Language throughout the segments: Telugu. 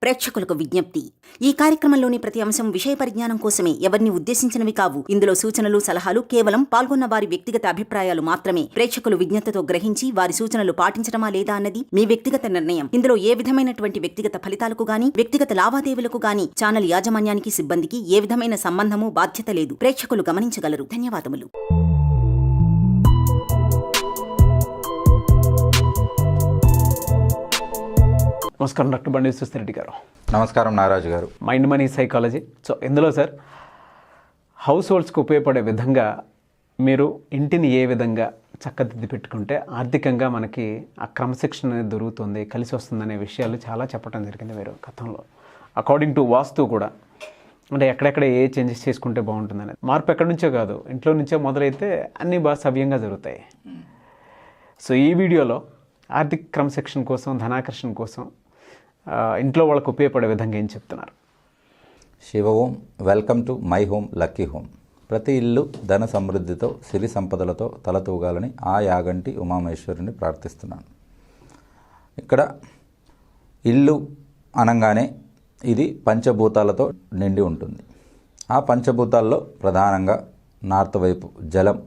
ప్రేక్షకులకు విజ్ఞప్తి. ఈ కార్యక్రమంలోని ప్రతి అంశం విషయ పరిజ్ఞానం కోసమే, ఎవరిని ఉద్దేశించినవి కావు. ఇందులో సూచనలు, సలహాలు కేవలం పాల్గొన్న వారి వ్యక్తిగత అభిప్రాయాలు మాత్రమే. ప్రేక్షకులు విజ్ఞతతో గ్రహించి వారి సూచనలు పాటించడమా లేదా అన్నది మీ వ్యక్తిగత నిర్ణయం. ఇందులో ఏ విధమైనటువంటి వ్యక్తిగత ఫలితాలకు గాని, వ్యక్తిగత లావాదేవీలకు గాని ఛానల్ యాజమాన్యానికి, సిబ్బందికి ఏ విధమైన సంబంధము, బాధ్యత లేదు. ప్రేక్షకులు గమనించగలరు. ధన్యవాదములు. నమస్కారం డాక్టర్ బండి విశ్వరెడ్డి గారు. నమస్కారం నారాజు గారు. Mind money psychology. సో ఇందులో సార్, హౌస్ హోల్డ్స్కి ఉపయోగపడే విధంగా మీరు ఇంటిని ఏ విధంగా చక్కదిద్ది పెట్టుకుంటే ఆర్థికంగా మనకి ఆ క్రమశిక్షణ అనేది దొరుకుతుంది, కలిసి వస్తుందనే విషయాలు చాలా చెప్పడం జరిగింది మీరు గతంలో. అకార్డింగ్ టు వాస్తు కూడా, అంటే ఎక్కడెక్కడ ఏ చేంజెస్ చేసుకుంటే బాగుంటుంది అనేది. మార్పు ఎక్కడి నుంచో కాదు, ఇంట్లో నుంచో మొదలైతే అన్నీ బాగా సవ్యంగా జరుగుతాయి. సో ఈ వీడియోలో ఆర్థిక క్రమశిక్షణ కోసం, ధనాకర్షణ కోసం ఇంట్లో వాళ్ళకు ఉపయోగపడే విధంగా ఏం చెప్తున్నారు? Shiva Om. Welcome to my home lucky home. ప్రతి ఇల్లు ధన సమృద్ధితో, సిరి సంపదలతో తలతూగాలని ఆ యాగంటి ఉమామహేశ్వరుని ప్రార్థిస్తున్నాను. ఇక్కడ ఇల్లు అనగానే ఇది పంచభూతాలతో నిండి ఉంటుంది. ఆ పంచభూతాల్లో ప్రధానంగా నార్త్ వైపు జలం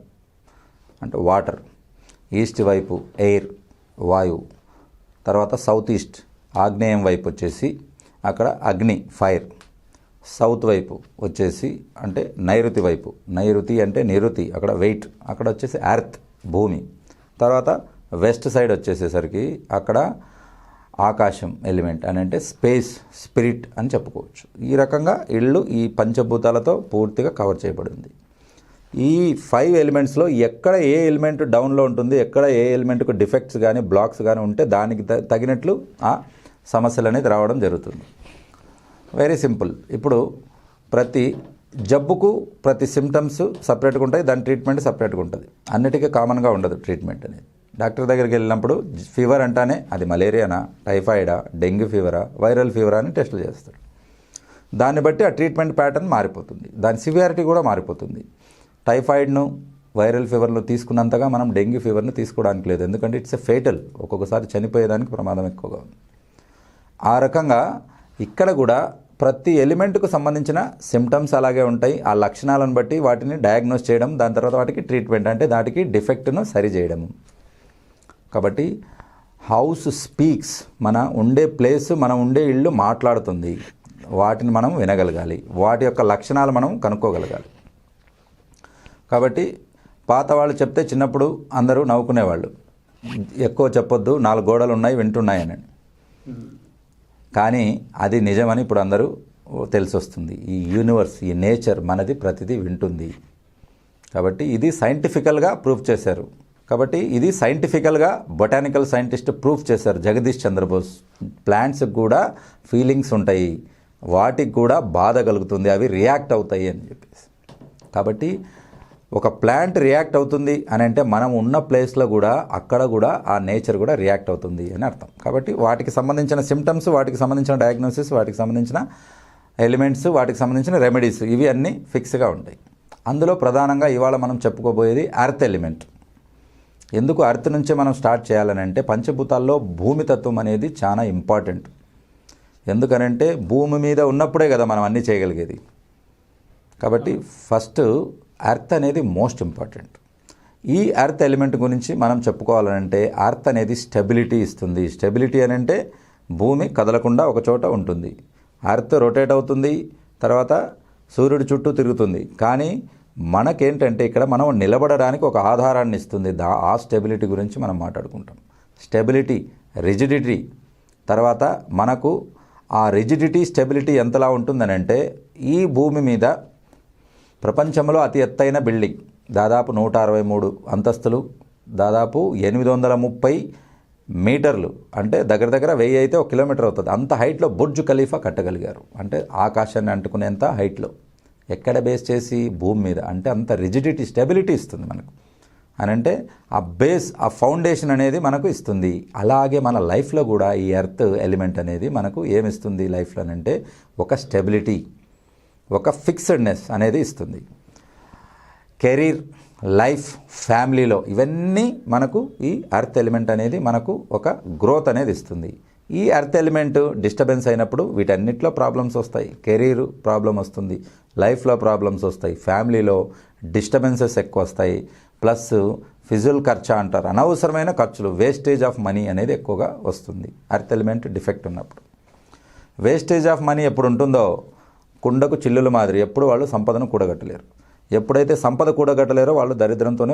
అంటే వాటర్, ఈస్ట్ వైపు ఎయిర్ వాయువు, తర్వాత సౌత్ ఈస్ట్ ఆగ్నేయం వైపు వచ్చేసి అక్కడ అగ్ని ఫైర్, సౌత్ వైపు వచ్చేసి అంటే నైరుతి వైపు, నైరుతి అంటే నిరుతి అక్కడ వెయిట్, అక్కడ వచ్చేసి ఎర్త్ భూమి, తర్వాత వెస్ట్ సైడ్ వచ్చేసేసరికి అక్కడ ఆకాశం ఎలిమెంట్ అని అంటే స్పేస్ స్పిరిట్ అని చెప్పుకోవచ్చు. ఈ రకంగా ఇల్లు ఈ పంచభూతాలతో పూర్తిగా కవర్ చేయబడింది. ఈ 5 ఎలిమెంట్స్లో ఎక్కడ ఏ ఎలిమెంట్ డౌన్లో ఉంటుంది, ఎక్కడ ఏ ఎలిమెంట్కు డిఫెక్ట్స్ కానీ బ్లాక్స్ కానీ ఉంటే దానికి తగినట్లు ఆ సమస్యలు అనేది రావడం జరుగుతుంది. Very simple. ఇప్పుడు ప్రతి జబ్బుకు ప్రతి సిమ్టమ్స్ సపరేట్గా ఉంటాయి, దాని ట్రీట్మెంట్ సపరేట్గా ఉంటుంది. అన్నిటికీ కామన్గా ఉండదు ట్రీట్మెంట్ అనేది. డాక్టర్ దగ్గరికి వెళ్ళినప్పుడు ఫీవర్ అంటానే అది మలేరియానా, టైఫాయిడా, డెంగ్యూ ఫీవరా, వైరల్ ఫీవరా అని టెస్టులు చేస్తాడు. దాన్ని బట్టి ఆ ట్రీట్మెంట్ ప్యాటర్న్ మారిపోతుంది, దాని సివియారిటీ కూడా మారిపోతుంది. టైఫాయిడ్ను, వైరల్ ఫీవర్ను తీసుకున్నంతగా మనం డెంగ్యూ ఫీవర్ను తీసుకోవడానికి లేదు, ఎందుకంటే ఇట్స్ ఎ ఫేటల్, ఒక్కొక్కసారి చనిపోయేదానికి ప్రమాదం ఎక్కువగా ఉంది. ఆ రకంగా ఇక్కడ కూడా ప్రతి ఎలిమెంట్కు సంబంధించిన సిమ్టమ్స్ అలాగే ఉంటాయి. ఆ లక్షణాలను బట్టి వాటిని డయాగ్నోస్ చేయడం, దాని తర్వాత వాటికి ట్రీట్మెంట్ అంటే దాటికి డిఫెక్ట్ను సరిచేయడము. కాబట్టి హౌస్ స్పీక్స్, మన ఉండే ప్లేస్, మనం ఉండే ఇల్లు మాట్లాడుతుంది. వాటిని మనం వినగలగాలి, వాటి యొక్క లక్షణాలు మనం కనుక్కోగలగాలి. కాబట్టి పాత వాళ్ళు చెప్తే చిన్నప్పుడు అందరూ నవ్వుకునేవాళ్ళు, ఎక్కువ చెప్పొద్దు, 4 గోడలు ఉన్నాయి వింటున్నాయని. కానీ అది నిజమని ఇప్పుడు అందరూ తెలిసి వస్తుంది. ఈ యూనివర్స్, ఈ నేచర్ మనది ప్రతిదీ వింటుంది. కాబట్టి ఇది సైంటిఫికల్గా ప్రూఫ్ చేశారు. కాబట్టి ఇది సైంటిఫికల్గా బొటానికల్ సైంటిస్ట్ ప్రూఫ్ చేశారు, జగదీష్ చంద్రబోస్. ప్లాంట్స్కి కూడా ఫీలింగ్స్ ఉంటాయి, వాటికి కూడా బాధ కలుగుతుంది, అవి రియాక్ట్ అవుతాయి అని చెప్పేసి. కాబట్టి ఒక ప్లాంట్ రియాక్ట్ అవుతుంది అని అంటే మనం ఉన్న ప్లేస్లో కూడా అక్కడ కూడా ఆ నేచర్ కూడా రియాక్ట్ అవుతుంది అని అర్థం. కాబట్టి వాటికి సంబంధించిన సిమ్టమ్స్, వాటికి సంబంధించిన డయాగ్నోసిస్, వాటికి సంబంధించిన ఎలిమెంట్స్, వాటికి సంబంధించిన రెమెడీస్, ఇవి అన్నీ ఫిక్స్గా ఉంటాయి. అందులో ప్రధానంగా ఇవాళ మనం చెప్పుకోబోయేది ఎర్త్ ఎలిమెంట్. ఎందుకు ఎర్త్ నుంచే మనం స్టార్ట్ చేయాలని అంటే పంచభూతాల్లో భూమి తత్వం అనేది చాలా ఇంపార్టెంట్. ఎందుకనంటే భూమి మీద ఉన్నప్పుడే కదా మనం అన్నీ చేయగలిగేది. కాబట్టి ఫస్ట్ ఎర్త్ అనేది మోస్ట్ ఇంపార్టెంట్. ఈ ఎర్త్ ఎలిమెంట్ గురించి మనం చెప్పుకోవాలంటే ఎర్త్ అనేది స్టెబిలిటీ ఇస్తుంది. స్టెబిలిటీ అని అంటే భూమి కదలకుండా ఒక చోట ఉంటుంది. ఎర్త్ రొటేట్ అవుతుంది, తర్వాత సూర్యుడి చుట్టూ తిరుగుతుంది. కానీ మనకేంటంటే ఇక్కడ మనం నిలబడడానికి ఒక ఆధారాన్ని ఇస్తుంది. ఆ స్టెబిలిటీ గురించి మనం మాట్లాడుకుంటాం. స్టెబిలిటీ, రిజిడిటీ, తర్వాత మనకు ఆ రిజిడిటీ, స్టెబిలిటీ ఎంతలా ఉంటుందని అంటే ఈ భూమి మీద ప్రపంచంలో అతి ఎత్తైన బిల్డింగ్ దాదాపు 163 అంతస్తులు, దాదాపు 830 మీటర్లు, అంటే దగ్గర దగ్గర 1000 అయితే 1 కిలోమీటర్ అవుతుంది. అంత హైట్లో బుర్జ్ ఖలీఫా కట్టగలిగారు. అంటే ఆకాశాన్ని అంటుకునేంత హైట్లో. ఎక్కడ బేస్ చేసి? భూమి మీద. అంటే అంత రిజిడిటీ, స్టెబిలిటీ ఇస్తుంది మనకు అని అంటే ఆ బేస్, ఆ ఫౌండేషన్ అనేది మనకు ఇస్తుంది. అలాగే మన లైఫ్లో కూడా ఈ ఎర్త్ ఎలిమెంట్ అనేది మనకు ఏమిస్తుంది లైఫ్లో అంటే ఒక స్టెబిలిటీ, ఒక ఫిక్స్డ్నెస్ అనేది ఇస్తుంది. కెరీర్, లైఫ్, ఫ్యామిలీలో ఇవన్నీ మనకు ఈ ఎర్త్ ఎలిమెంట్ అనేది మనకు ఒక గ్రోత్ అనేది ఇస్తుంది. ఈ ఎర్త్ ఎలిమెంట్ డిస్టర్బెన్స్ అయినప్పుడు వీటన్నిటిలో ప్రాబ్లమ్స్ వస్తాయి. కెరీర్ ప్రాబ్లం వస్తుంది, లైఫ్లో ప్రాబ్లమ్స్ వస్తాయి, ఫ్యామిలీలో డిస్టర్బెన్సెస్ ఎక్కువ వస్తాయి, ప్లస్ ఫిజికల్ ఖర్చు అంటారు, అనవసరమైన ఖర్చులు, వేస్టేజ్ ఆఫ్ మనీ అనేది ఎక్కువగా వస్తుంది ఎర్త్ ఎలిమెంట్ డిఫెక్ట్ ఉన్నప్పుడు. వేస్టేజ్ ఆఫ్ మనీ ఎప్పుడు ఉంటుందో కుండకు చిల్లుల మాదిరి ఎప్పుడు వాళ్ళు సంపదను కూడగట్టలేరు. ఎప్పుడైతే సంపద కూడగట్టలేరో వాళ్ళు దరిద్రంతోనే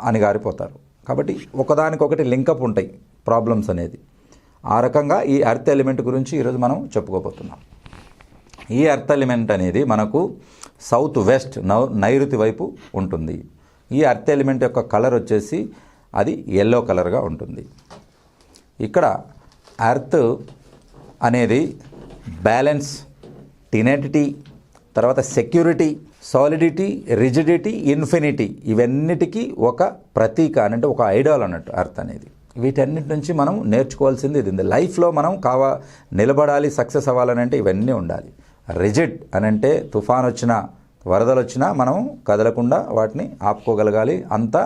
అణిగారిపోతారు. కాబట్టి ఒకదానికొకటి లింకప్ ఉంటాయి ప్రాబ్లమ్స్ అనేది. ఆ రకంగా ఈ ఎర్త్ ఎలిమెంట్ గురించి ఈరోజు మనం చెప్పుకోబోతున్నాం. ఈ ఎర్త్ ఎలిమెంట్ అనేది మనకు సౌత్ వెస్ట్ నైరుతి వైపు ఉంటుంది. ఈ ఎర్త్ ఎలిమెంట్ యొక్క కలర్ వచ్చేసి అది ఎల్లో కలర్గా ఉంటుంది. ఇక్కడ ఎర్త్ అనేది బ్యాలెన్స్, టెనెటిటీ, తర్వాత సెక్యూరిటీ, సాలిడిటీ, రిజిడిటీ, ఇన్ఫినిటీ, ఇవన్నిటికీ ఒక ప్రతీక అంటే ఒక ఐడాల్ అన్నట్టు ఎర్త్ అనేది. వీటన్నిటి నుంచి మనం నేర్చుకోవాల్సింది ఇది. లైఫ్లో మనం నిలబడాలి, సక్సెస్ అవ్వాలని అంటే ఇవన్నీ ఉండాలి. రిజిడ్ అని అంటే తుఫాన్ వచ్చినా, వరదలు వచ్చినా మనం కదలకుండా వాటిని ఆపుకోగలగాలి. అంత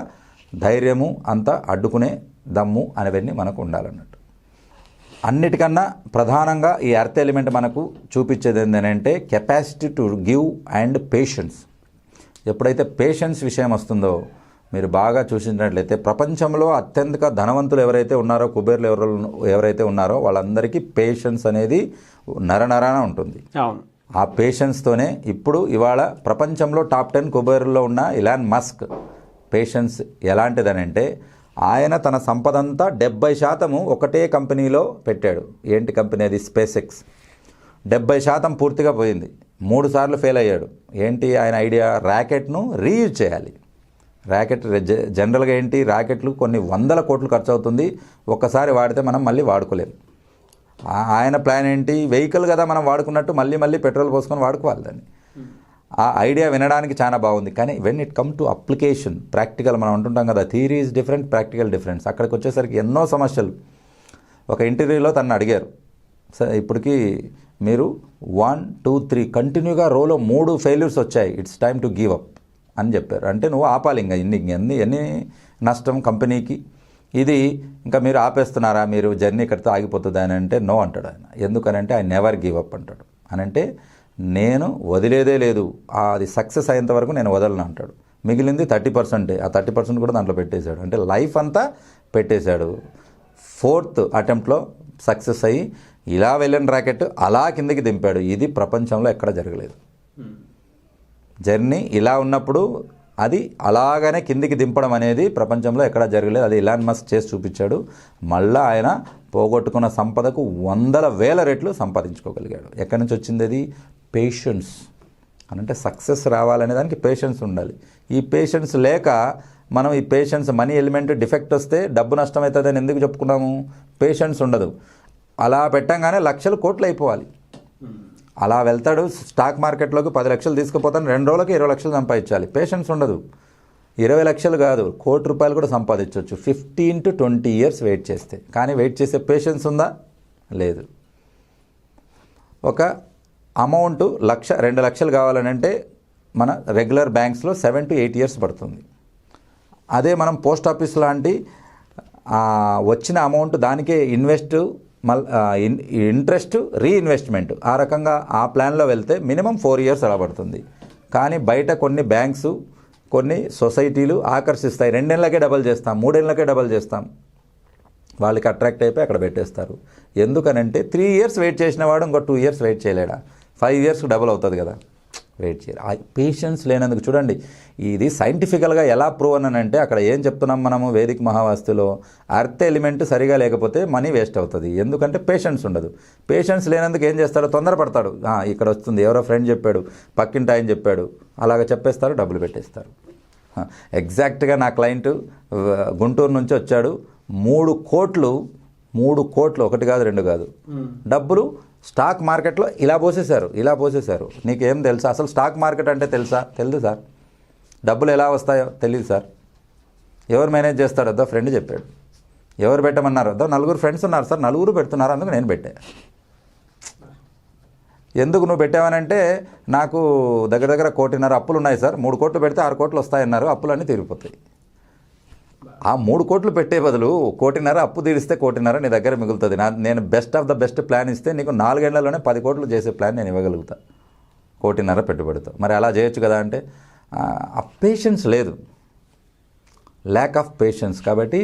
ధైర్యము, అంత అడ్డుకునే దమ్ము అనేవన్నీ మనకు ఉండాలన్నట్టు. అన్నిటికన్నా ప్రధానంగా ఈ ఎర్త్ ఎలిమెంట్ మనకు చూపించేది ఏంటంటే capacity to give and patience. ఎప్పుడైతే పేషెన్స్ విషయం వస్తుందో మీరు బాగా చూసినట్లయితే ప్రపంచంలో అత్యంత ధనవంతులు ఎవరైతే ఉన్నారో, కుబేర్లు ఎవరైతే ఉన్నారో వాళ్ళందరికీ పేషెన్స్ అనేది నరనరాన ఉంటుంది. ఆ పేషెన్స్తోనే ఇప్పుడు ఇవాళ ప్రపంచంలో టాప్ 10 కుబేరుల్లో ఉన్న ఇలాన్ మస్క్ పేషెన్స్ ఎలాంటిదనంటే ఆయన తన సంపదంతా 70% ఒకటే కంపెనీలో పెట్టాడు. ఏంటి కంపెనీ అది? Space X. 70% పూర్తిగా పోయింది. 3 సార్లు ఫెయిల్ అయ్యాడు. ఏంటి ఆయన ఐడియా? ర్యాకెట్ను రీయూజ్ చేయాలి. ర్యాకెట్ జనరల్గా ఏంటి, ర్యాకెట్లు కొన్ని 100 కోట్లు ఖర్చు అవుతుంది. ఒక్కసారి వాడితే మనం మళ్ళీ వాడుకోలేము. ఆయన ప్లాన్ ఏంటి? వెహికల్ కదా మనం వాడుకున్నట్టు మళ్ళీ మళ్ళీ పెట్రోల్ పోసుకొని వాడుకోవాలి దాన్ని. ఆ ఐడియా వినడానికి చాలా బాగుంది, కానీ when it come to application, practical మనం అంటుంటాం కదా, theory is different, practical difference. అక్కడికి వచ్చేసరికి ఎన్నో సమస్యలు. ఒక ఇంటర్వ్యూలో తను అడిగారు, సార్ ఇప్పటికీ మీరు 1, 2, 3 కంటిన్యూగా రోలో 3 ఫెయిల్యూర్స్ వచ్చాయి, it's time to give up అని చెప్పారు. అంటే నువ్వు ఆపాలి, ఇంకా ఎన్ని నష్టం కంపెనీకి, ఇది ఇంకా మీరు ఆపేస్తున్నారా, మీరు జర్నీ ఇక్కడితో ఆగిపోతుంది అని అంటే నో అంటాడు ఆయన. ఎందుకనంటే ఐ నెవర్ గివ్ అప్ అంటాడు. అని అంటే నేను వదిలేదే లేదు, అది సక్సెస్ అయ్యేంత వరకు నేను వదలను అంటాడు. మిగిలింది 30%, ఆ 30% కూడా దాంట్లో పెట్టేశాడు. అంటే లైఫ్ అంతా పెట్టేశాడు. 4th అటెంప్ట్లో సక్సెస్ అయ్యి ఇలా వెళ్ళిన ర్యాకెట్ అలా కిందకి దింపాడు. ఇది ప్రపంచంలో ఎక్కడ జరగలేదు. జర్నీ ఇలా ఉన్నప్పుడు అది అలాగనే కిందికి దింపడం అనేది ప్రపంచంలో ఎక్కడ జరగలేదు. అది ఇలాన్ మస్క్ చేసి చూపించాడు. మళ్ళీ ఆయన పోగొట్టుకున్న సంపదకు 100,000 రెట్లు సంపాదించుకోగలిగాడు. ఎక్కడి నుంచి వచ్చింది అది? పేషెన్స్. అంటే సక్సెస్ రావాలనే దానికి పేషెన్స్ ఉండాలి. ఈ పేషెన్స్ లేక మనం ఈ పేషెన్స్, మనీ ఎలిమెంట్ డిఫెక్ట్ వస్తే డబ్బు నష్టం అవుతుందని ఎందుకు చెప్పుకున్నాము? పేషెన్స్ ఉండదు. అలా పెట్టంగానే లక్షలు కోట్లు అయిపోవాలి. అలా వెళ్తాడు స్టాక్ మార్కెట్లోకి, 10 లక్షలు తీసుకుపోతాను, 2 రోజులకి 20 లక్షలు సంపాదించాలి. పేషెన్స్ ఉండదు. 20 లక్షలు కాదు, ₹1,00,00,000 కూడా సంపాదించవచ్చు 15 to 20 years వెయిట్ చేస్తే. కానీ వెయిట్ చేసే పేషెన్స్ ఉందా? లేదు. ఒక అమౌంట్ 1,00,000, 2 లక్షలు కావాలని అంటే మన రెగ్యులర్ బ్యాంక్స్లో 7 to 8 years పడుతుంది. అదే మనం పోస్ట్ ఆఫీస్ లాంటి వచ్చిన అమౌంట్ దానికే ఇంట్రెస్ట్, రీఇన్వెస్ట్మెంట్, ఆ రకంగా ఆ ప్లాన్లో వెళ్తే మినిమం 4 years అలా పడుతుంది. కానీ బయట కొన్ని బ్యాంక్స్, కొన్ని సొసైటీలు ఆకర్షిస్తాయి. 2 ఏళ్ళకే డబల్ చేస్తాం, 3 ఏళ్ళకే డబల్ చేస్తాం. వాళ్ళకి అట్రాక్ట్ అయిపోయి అక్కడ పెట్టేస్తారు. ఎందుకనంటే 3 years వెయిట్ చేసిన వాడు ఇంకో 2 years వెయిట్ చేయలేడా? 5 years డబల్ అవుతుంది కదా, వెయిట్ చేయాలి. ఆ పేషెన్స్ లేనందుకు చూడండి, ఇది సైంటిఫికల్గా ఎలా ప్రూవ్ అనంటే అక్కడ ఏం చెప్తున్నాం మనము వేదిక మహావాస్తులో, ఎర్త్ ఎలిమెంట్ సరిగా లేకపోతే మనీ వేస్ట్ అవుతుంది. ఎందుకంటే పేషెన్స్ ఉండదు. పేషెన్స్ లేనందుకు ఏం చేస్తాడు? తొందరపడతాడు. ఇక్కడ వస్తుంది, ఎవరో ఫ్రెండ్ చెప్పాడు, పక్కింటి ఆయన చెప్పాడు, అలాగ చెప్పేస్తారు, డబ్బులు పెట్టేస్తారు. ఎగ్జాక్ట్గా నా క్లయింట్ గుంటూరు నుంచి వచ్చాడు, 3 కోట్లు, ఒకటి కాదు 2 కాదు, డబ్బులు స్టాక్ మార్కెట్లో ఇలా పోసేశారు. నీకేం తెలుసా? అసలు స్టాక్ మార్కెట్ అంటే తెలుసా? తెలియదు సార్. డబ్బులు ఎలా వస్తాయో తెలియదు సార్. ఎవరు మేనేజ్ చేస్తారో వద్దా? ఫ్రెండ్ చెప్పాడు. ఎవరు పెట్టమన్నారు? వద్దా? 4 ఫ్రెండ్స్ ఉన్నారు సార్, 4 పెడుతున్నారు, అందుకు నేను పెట్టా. ఎందుకు నువ్వు పెట్టావనంటే నాకు దగ్గర 1,50,00,000 అప్పులు ఉన్నాయి సార్, 3 కోట్లు పెడితే 6 కోట్లు వస్తాయన్నారు, అప్పులన్నీ తీరిపోతాయి. ఆ 3 కోట్లు పెట్టే బదులు 1.5 అప్పు తీరిస్తే 1.5 నీ దగ్గర మిగులుతుంది. నేను best of the best plan ఇస్తే నీకు 4 ఏళ్లలోనే 10 కోట్లు చేసే ప్లాన్ నేను ఇవ్వగలుగుతా 1.5 పెట్టుబడితో. మరి అలా చేయొచ్చు కదా అంటే ఆ పేషెన్స్ లేదు, ల్యాక్ ఆఫ్ పేషెన్స్. కాబట్టి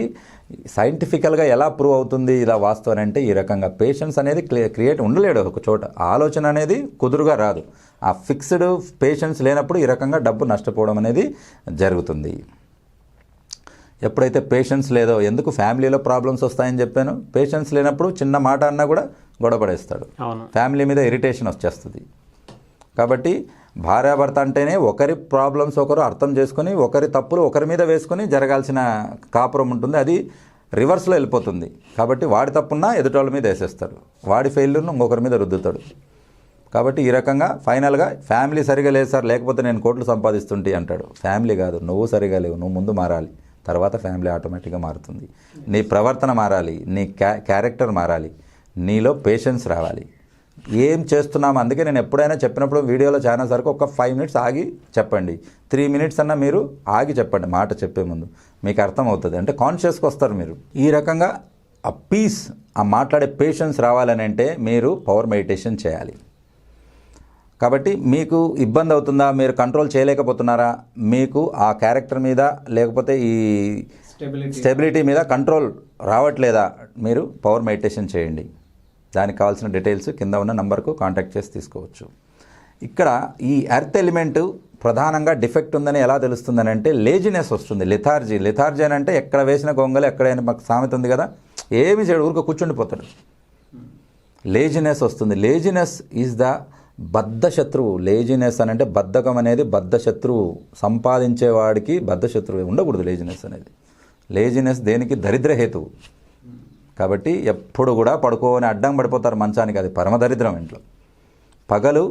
సైంటిఫికల్గా ఎలా ప్రూవ్ అవుతుంది ఇలా వాస్తవం అంటే ఈ రకంగా పేషెన్స్ అనేది క్రియేట్ ఉండలేడు ఒక చోట, ఆలోచన అనేది కుదురుగా రాదు. ఆ ఫిక్స్డ్ పేషెన్స్ లేనప్పుడు ఈ రకంగా డబ్బు నష్టపోవడం అనేది జరుగుతుంది. ఎప్పుడైతే పేషెన్స్ లేదో, ఎందుకు ఫ్యామిలీలో ప్రాబ్లమ్స్ వస్తాయని చెప్పాను, పేషెన్స్ లేనప్పుడు చిన్న మాట అన్నా కూడా గొడవపడేస్తాడు, ఫ్యామిలీ మీద ఇరిటేషన్ వచ్చేస్తుంది. కాబట్టి భార్యాభర్త అంటేనే ఒకరి ప్రాబ్లమ్స్ ఒకరు అర్థం చేసుకొని ఒకరి తప్పులు ఒకరి మీద వేసుకొని జరగాల్సిన కాపురం ఉంటుంది. అది రివర్స్లో వెళ్ళిపోతుంది. కాబట్టి వాడి తప్పున్నా ఎదుటోళ్ళ మీద వేసేస్తాడు, వాడి ఫెయిల్యూర్ను ఇంకొకరి మీద రుద్దుతాడు. కాబట్టి ఈ రకంగా ఫైనల్గా ఫ్యామిలీ సరిగా లేదు సార్, లేకపోతే నేను కోట్లు సంపాదిస్తుంటే అంటాడు. ఫ్యామిలీ కాదు, నువ్వు సరిగా లేవు, నువ్వు ముందు మారాలి, తర్వాత ఫ్యామిలీ ఆటోమేటిక్గా మారుతుంది. నీ ప్రవర్తన మారాలి, నీ క్యారెక్టర్ మారాలి, నీలో పేషెన్స్ రావాలి. ఏం చేస్తున్నాము, అందుకే నేను ఎప్పుడైనా చెప్పినప్పుడు వీడియోలో చాలా సరికి ఒక 5 మినిట్స్ ఆగి చెప్పండి, 3 మినిట్స్ అన్నా మీరు ఆగి చెప్పండి మాట చెప్పే ముందు, మీకు అర్థమవుతుంది. అంటే కాన్షియస్గా వస్తారు మీరు. ఈ రకంగా ఆ పీస్, ఆ మాట్లాడే పేషెన్స్ రావాలని అంటే మీరు పవర్ మెడిటేషన్ చేయాలి. కాబట్టి మీకు ఇబ్బంది అవుతుందా, మీరు కంట్రోల్ చేయలేకపోతున్నారా, మీకు ఆ క్యారెక్టర్ మీద లేకపోతే ఈ స్టెబిలిటీ మీద కంట్రోల్ రావట్లేదా, మీరు పవర్ మెడిటేషన్ చేయండి. దానికి కావాల్సిన డీటెయిల్స్ కింద ఉన్న నంబర్కు కాంటాక్ట్ చేసి తీసుకోవచ్చు. ఇక్కడ ఈ ఎర్త్ ఎలిమెంట్ ప్రధానంగా డిఫెక్ట్ ఉందని ఎలా తెలుస్తుందని అంటే లేజినెస్ వస్తుంది, లిథార్జీ అని అంటే ఎక్కడ వేసిన గొంగలు ఎక్కడైనా, మాకు సామెత ఉంది కదా, ఏమి చేయడు ఊరికే కూర్చుండిపోతాడు. లేజినెస్ వస్తుంది. లేజినెస్ ఈజ్ ద బద్ధ శత్రువు. లేజినెస్ అని అంటే బద్ధకం అనేది బద్ధ శత్రువు, సంపాదించేవాడికి బద్ధ శత్రువు ఉండకూడదు లేజినెస్ అనేది. లేజినెస్ దేనికి దరిద్ర హేతువు. కాబట్టి ఎప్పుడు కూడా పడుకోని అడ్డం పడిపోతారు మంచానికి, అది పరమదరిద్రం. ఇంట్లో పగలు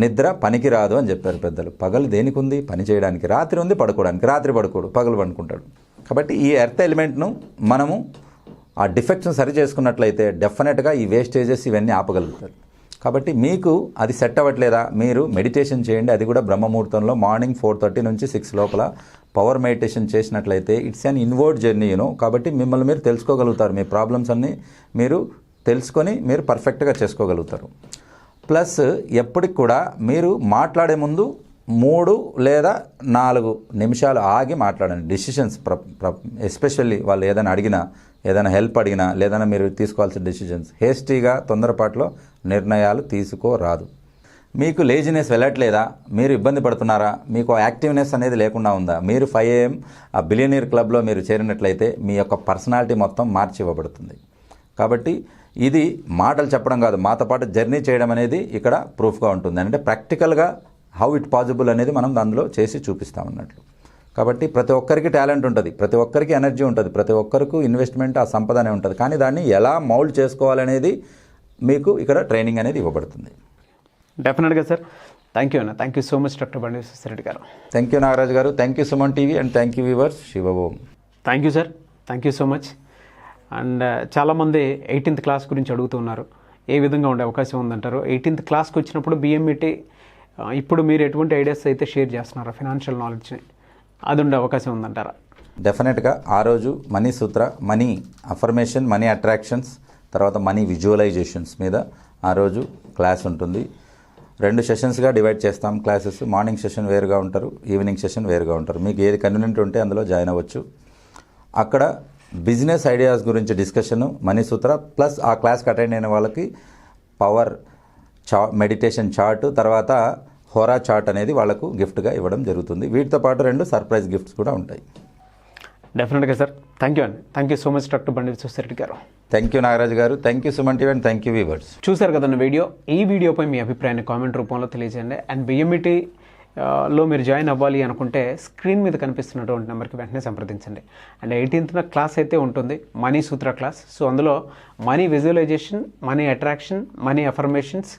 నిద్ర పనికి రాదు అని చెప్పారు పెద్దలు. పగలు దేనికి ఉంది, పని చేయడానికి. రాత్రి ఉంది పడుకోవడానికి. రాత్రి పడుకోడు, పగలు పండుకుంటాడు. కాబట్టి ఈ ఎర్త్ ఎలిమెంట్ను మనము ఆ డిఫెక్ట్స్ను సరి చేసుకున్నట్లయితే డెఫినెట్గా ఈ వేస్టేజెస్ ఇవన్నీ ఆపగలుగుతారు. కాబట్టి మీకు అది సెట్ అవ్వట్లేదా, మీరు మెడిటేషన్ చేయండి. అది కూడా బ్రహ్మముహూర్తంలో మార్నింగ్ 4:30 నుంచి 6 లోపల పవర్ మెడిటేషన్ చేసినట్లయితే ఇట్స్ అన్ ఇన్వర్డ్ జర్నీ కాబట్టి మిమ్మల్ని మీరు తెలుసుకోగలుగుతారు. మీ ప్రాబ్లమ్స్ అన్నీ మీరు తెలుసుకొని మీరు పర్ఫెక్ట్గా చేసుకోగలుగుతారు. ప్లస్ ఎప్పటికి కూడా మీరు మాట్లాడే ముందు 3 లేదా 4 నిమిషాలు ఆగి మాట్లాడండి. డిసిషన్స్ ఎస్పెషల్లీ వాళ్ళు ఏదైనా అడిగినా, ఏదైనా హెల్ప్ అడిగినా, లేదన్నా మీరు తీసుకోవాల్సిన డిసిషన్స్ హేస్టీగా తొందరపాటులో నిర్ణయాలు తీసుకోరాదు. మీకు లేజినెస్ వెళ్ళట్లేదా, మీరు ఇబ్బంది పడుతున్నారా, మీకు యాక్టివ్నెస్ అనేది లేకుండా ఉందా, మీరు 5 AM ఆ బిలియనీర్ క్లబ్లో మీరు చేరినట్లయితే మీ యొక్క పర్సనాలిటీ మొత్తం మార్చి ఇవ్వబడుతుంది. కాబట్టి ఇది మాటలు చెప్పడం కాదు, మాతో పాటు జర్నీ చేయడం అనేది ఇక్కడ ప్రూఫ్గా ఉంటుంది. అంటే ప్రాక్టికల్గా హౌ ఇట్ పాసిబుల్ అనేది మనం అందులో చేసి చూపిస్తామన్నట్లు. కాబట్టి ప్రతి ఒక్కరికి టాలెంట్ ఉంటుంది, ప్రతి ఒక్కరికి ఎనర్జీ ఉంటుంది, ప్రతి ఒక్కరికి ఇన్వెస్ట్మెంట్ ఆ సంపదనే ఉంటుంది. కానీ దాన్ని ఎలా మౌల్డ్ చేసుకోవాలనేది మీకు ఇక్కడ ట్రైనింగ్ అనేది ఇవ్వబడుతుంది. డెఫినెట్గా సార్. థ్యాంక్ యూ అన్న. Thank you so much doctor Bandi Vishweshwar Reddy garu. Thank you Nagaraju garu. Thank you Suman TV and thank you viewers. Shiva Om. Thank you sir. Thank you so much. And చాలామంది 18th క్లాస్ గురించి అడుగుతున్నారు, ఏ విధంగా ఉండే అవకాశం ఉందంటారు. 18th క్లాస్కి వచ్చినప్పుడు బిఎంఈటీ ఇప్పుడు మీరు ఎటువంటి ఐడియాస్ అయితే షేర్ చేస్తున్నారో ఫైనాన్షియల్ నాలెడ్జ్ని, అది ఉండే అవకాశం ఉందంటారా? డెఫినెట్గా ఆ రోజు మనీ సూత్ర, మనీ అఫర్మేషన్, మనీ అట్రాక్షన్స్, తర్వాత మనీ విజువలైజేషన్స్ మీద ఆ రోజు క్లాస్ ఉంటుంది. 2 సెషన్స్గా డివైడ్ చేస్తాం క్లాసెస్. మార్నింగ్ సెషన్ వేరుగా ఉంటారు, ఈవినింగ్ సెషన్ వేరుగా ఉంటారు. మీకు ఏది కన్వీనియంట్ ఉంటే అందులో జాయిన్ అవ్వచ్చు. అక్కడ బిజినెస్ ఐడియాస్ గురించి డిస్కషను, మనీ సూత్ర, ప్లస్ ఆ క్లాస్కి అటెండ్ అయిన వాళ్ళకి పవర్ మెడిటేషన్ చార్ట్, తర్వాత హోరా చార్ట్ అనేది వాళ్ళకు గిఫ్ట్గా ఇవ్వడం జరుగుతుంది. వీటితో పాటు 2 సర్ప్రైజ్ గిఫ్ట్స్ కూడా ఉంటాయి. డెఫినెట్గా సార్. థ్యాంక్ యూ అండి. Thank you so much doctor Bandi Vishweshwar Reddy garu. Thank you Nagaraju garu. Thank you Suman TV and thank you viewers. చూశారు కదన్న వీడియో. ఈ వీడియోపై మీ అభిప్రాయాన్ని కామెంట్ రూపంలో తెలియజేయండి. అండ్ బిఎంఈటీ లో మీరు జాయిన్ అవ్వాలి అనుకుంటే స్క్రీన్ మీద కనిపిస్తున్నటువంటి నెంబర్కి వెంటనే సంప్రదించండి. అండ్ 18th క్లాస్ అయితే ఉంటుంది, మనీ సూత్ర క్లాస్. సో అందులో money visualization, money attraction, money affirmations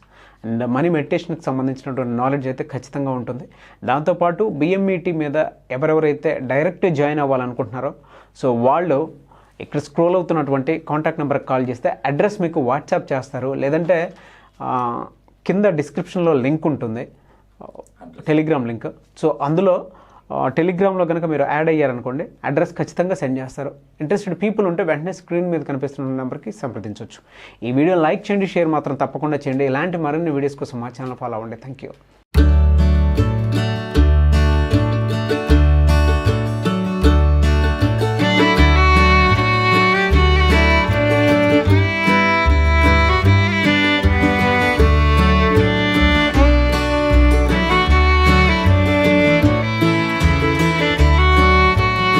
and money మెడిటేషన్కి సంబంధించినటువంటి నాలెడ్జ్ అయితే ఖచ్చితంగా ఉంటుంది. దాంతోపాటు బిఎంఈటీ మీద ఎవరెవరైతే డైరెక్ట్ జాయిన్ అవ్వాలనుకుంటున్నారో సో వాళ్ళు ఇక్కడ స్క్రోల్ అవుతున్నటువంటి కాంటాక్ట్ నెంబర్కి కాల్ చేస్తే అడ్రస్ మీకు వాట్సాప్ చేస్తారు, లేదంటే కింద డిస్క్రిప్షన్లో లింక్ ఉంటుంది, టెలిగ్రామ్ లింక్. సో అందులో టెలిగ్రామ్లో కనుక మీరు యాడ్ అయ్యారనుకోండి, అడ్రస్ ఖచ్చితంగా సెండ్ చేస్తారు. ఇంట్రెస్టెడ్ పీపుల్ ఉంటే వెంటనే స్క్రీన్ మీద కనిపిస్తున్న నెంబర్కి సంప్రదించవచ్చు. ఈ వీడియో లైక్ చేయండి, షేర్ మాత్రం తప్పకుండా చేయండి. ఇలాంటి మరిన్ని వీడియోస్ కోసం మా ఛానల్ ఫాలో అవ్వండి. Thank you.